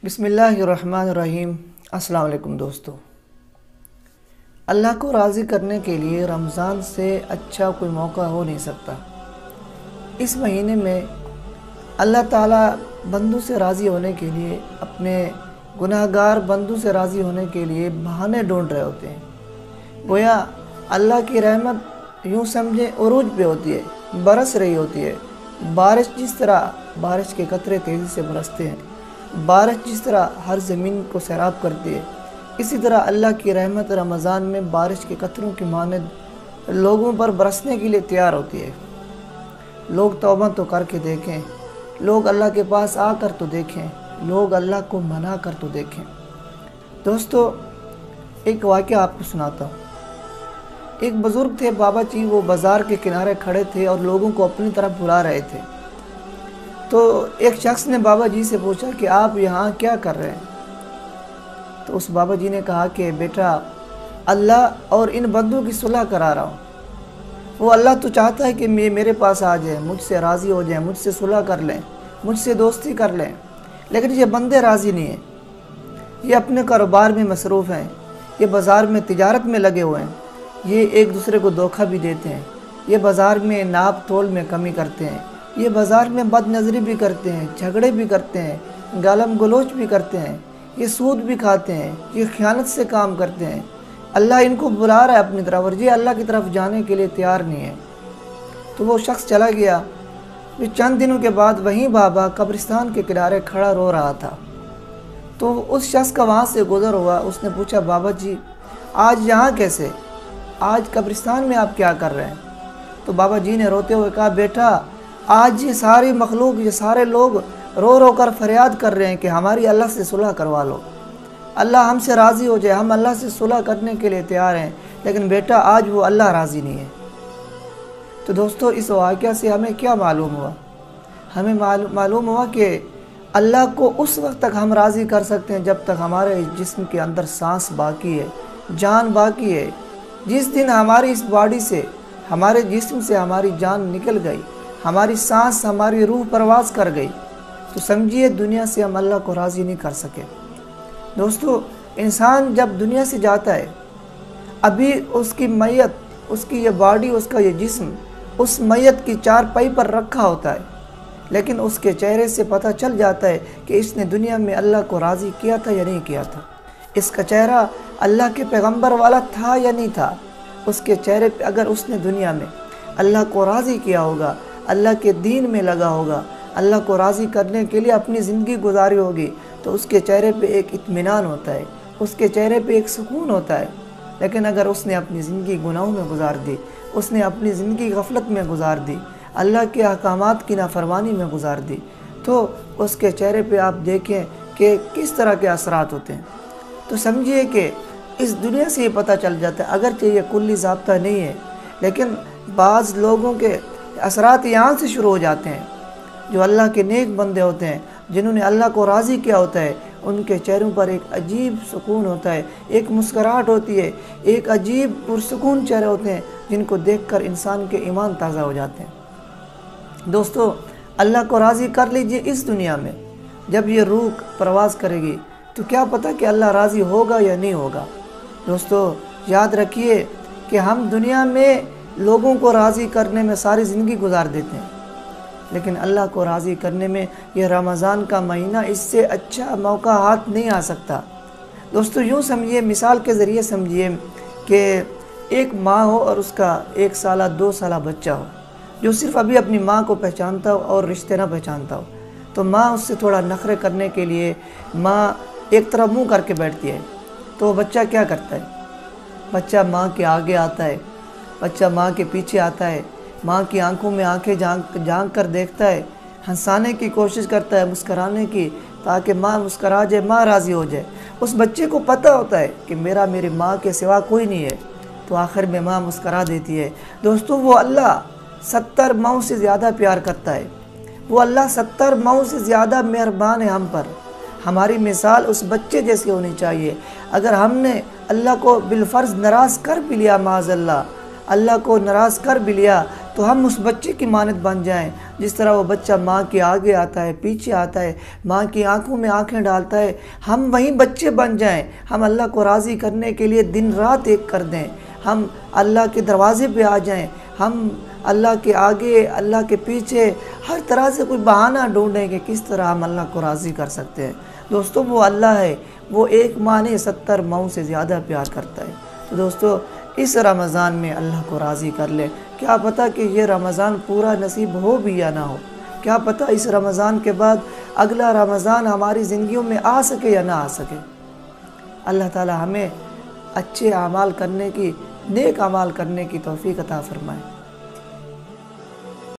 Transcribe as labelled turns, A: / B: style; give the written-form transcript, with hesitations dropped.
A: बिस्मिल्लाहिर्रहमानिर्रहीम। अस्सलाम वालेकुम दोस्तों। अल्लाह को राज़ी करने के लिए रमज़ान से अच्छा कोई मौका हो नहीं सकता। इस महीने में अल्लाह ताला बंदों से राज़ी होने के लिए, अपने गुनाहगार बंदों से राज़ी होने के लिए बहाने ढूंढ रहे होते हैं। गोया अल्लाह की रहमत यूँ समझे उरूज पे होती है, बरस रही होती है। बारिश जिस तरह बारिश के कतरे तेज़ी से बरसते हैं, बारिश जिस तरह हर ज़मीन को सैराब करती है, इसी तरह अल्लाह की रहमत रमज़ान में बारिश के कतरों की मानद लोगों पर बरसने के लिए तैयार होती है। लोग तौबा तो करके देखें, लोग अल्लाह के पास आकर तो देखें, लोग अल्लाह को मना कर तो देखें। दोस्तों, एक वाक़या आपको सुनाता हूँ। एक बुज़ुर्ग थे बाबा जी, वो बाज़ार के किनारे खड़े थे और लोगों को अपनी तरफ बुला रहे थे। तो एक शख्स ने बाबा जी से पूछा कि आप यहाँ क्या कर रहे हैं? तो उस बाबा जी ने कहा कि बेटा, अल्लाह और इन बंदों की सुलह करा रहा हूँ। वो अल्लाह तो चाहता है कि मेरे पास आ जाए, मुझसे राज़ी हो जाए, मुझसे सुलह कर लें, मुझसे दोस्ती कर लें, लेकिन ये बंदे राज़ी नहीं हैं। ये अपने कारोबार में मसरूफ़ हैं, ये बाज़ार में तिजारत में लगे हुए हैं, ये एक दूसरे को धोखा भी देते हैं, ये बाज़ार में नाप तोल में कमी करते हैं, ये बाज़ार में बदनज़री भी करते हैं, झगड़े भी करते हैं, गालम गलोच भी करते हैं, ये सूद भी खाते हैं, ये ख़यानत से काम करते हैं। अल्लाह इनको बुला रहा है अपनी तरफ और ये अल्लाह की तरफ जाने के लिए तैयार नहीं है। तो वो शख्स चला गया। फिर चंद दिनों के बाद वहीं बाबा कब्रिस्तान के किनारे खड़ा रो रहा था। तो उस शख्स का वहाँ से गुज़र हुआ। उसने पूछा, बाबा जी आज यहाँ कैसे? आज कब्रिस्तान में आप क्या कर रहे हैं? तो बाबा जी ने रोते हुए कहा, बेटा आज ये सारी मखलूक, ये सारे लोग रो रो कर फरियाद कर रहे हैं कि हमारी अल्लाह से सुलह करवा लो, अल्लाह हमसे राज़ी हो जाए, हम अल्लाह से सुलह करने के लिए तैयार हैं, लेकिन बेटा आज वो अल्लाह राज़ी नहीं है। तो दोस्तों, इस वाक़या से हमें क्या मालूम हुआ? हमें मालूम हुआ कि अल्लाह को उस वक्त तक हम राज़ी कर सकते हैं जब तक हमारे जिस्म के अंदर सांस बाकी है, जान बाकी है। जिस दिन हमारी इस बॉडी से, हमारे जिस्म से हमारी जान निकल गई, हमारी सांस, हमारी रूह परवाज़ कर गई, तो समझिए दुनिया से हम अल्लाह को राज़ी नहीं कर सके। दोस्तों, इंसान जब दुनिया से जाता है, अभी उसकी मैयत, उसकी ये बॉडी, उसका ये जिस्म उस मैयत की चारपाई पर रखा होता है, लेकिन उसके चेहरे से पता चल जाता है कि इसने दुनिया में अल्लाह को राज़ी किया था या नहीं किया था। इसका चेहरा अल्लाह के पैगंबर वाला था या नहीं था। उसके चेहरे पे अगर उसने दुनिया में अल्लाह को राज़ी किया होगा, अल्लाह के दीन में लगा होगा, अल्लाह को राज़ी करने के लिए अपनी ज़िंदगी गुजारी होगी, तो उसके चेहरे पे एक इत्मीनान होता है, उसके चेहरे पे एक सुकून होता है। लेकिन अगर उसने अपनी ज़िंदगी गुनाहों में गुजार दी, उसने अपनी ज़िंदगी गफलत में गुजार दी, अल्लाह के अहकामात की नाफरमानी में गुजार दी, तो उसके चेहरे पे आप देखें कि किस तरह के असरात होते हैं। तो समझिए कि इस दुनिया से ये पता चल जाता है, अगरचे ये कुल्ली ज़ाब्ता नहीं है, लेकिन बाज़ लोगों के असरात यहाँ से शुरू हो जाते हैं। जो अल्लाह के नेक बंदे होते हैं, जिन्होंने अल्लाह को राज़ी किया होता है, उनके चेहरों पर एक अजीब सुकून होता है, एक मुस्कुराहट होती है, एक अजीब पुरसुकून चेहरे होते हैं, जिनको देखकर इंसान के ईमान ताज़ा हो जाते हैं। दोस्तों, अल्लाह को राज़ी कर लीजिए इस दुनिया में। जब ये रूह प्रवास करेगी तो क्या पता कि अल्लाह राज़ी होगा या नहीं होगा। दोस्तों, याद रखिए कि हम दुनिया में लोगों को राज़ी करने में सारी ज़िंदगी गुजार देते हैं, लेकिन अल्लाह को राज़ी करने में यह रमज़ान का महीना इससे अच्छा मौका हाथ नहीं आ सकता। दोस्तों, यूँ समझिए, मिसाल के ज़रिए समझिए कि एक माँ हो और उसका 1 साल 2 साल बच्चा हो, जो सिर्फ़ अभी अपनी माँ को पहचानता हो और रिश्ते ना पहचानता हो। तो माँ उससे थोड़ा नखरे करने के लिए माँ एक तरफ मुँह करके बैठती है, तो बच्चा क्या करता है? बच्चा माँ के आगे आता है, बच्चा माँ के पीछे आता है, माँ की आंखों में आंखें झांक कर देखता है, हंसाने की कोशिश करता है, मुस्कराने की, ताकि माँ मुस्करा जाए, माँ राज़ी हो जाए। उस बच्चे को पता होता है कि मेरी माँ के सिवा कोई नहीं है, तो आखिर में माँ मुस्करा देती है। दोस्तों, वो अल्लाह 70 माओं से ज़्यादा प्यार करता है, वो अल्लाह 70 माओं से ज़्यादा मेहरबान है हम पर। हमारी मिसाल उस बच्चे जैसी होनी चाहिए। अगर हमने अल्लाह को बिलफ़र्ज़ नाराज़ कर भी लिया, माज़अल्लाह अल्लाह को नाराज़ कर भी लिया, تو ہم اس بچے کی مانند بن جائیں جس طرح وہ بچہ ماں کے آگے آتا ہے، پیچھے آتا ہے، ماں کی آنکھوں میں آنکھیں ڈالتا ہے، ہم وہیں بچے بن جائیں۔ ہم اللہ کو راضی کرنے کے لیے دن رات ایک کر دیں، ہم اللہ کے دروازے پہ آ جائیں، ہم اللہ کے آگے، اللہ کے پیچھے ہر طرح سے کوئی بہانہ ڈھونڈیں کہ کس طرح ہم اللہ کو راضی کر سکتے ہیں۔ دوستو وہ اللہ ہے، وہ ایک ماں نے 70 ماؤں سے زیادہ پیار کرتا ہے۔ تو دوستو اس رمضان میں اللہ کو راضی کر لے۔ کیا پتہ کہ یہ رمضان پورا نصیب ہو بھی یا نہ ہو، کیا پتہ اس رمضان کے بعد اگلا رمضان ہماری زندگیوں میں آ سکے یا نہ آ سکے۔ اللہ تعالی ہمیں اچھے اعمال کرنے کی، نیک اعمال کرنے کی توفیق عطا فرمائے۔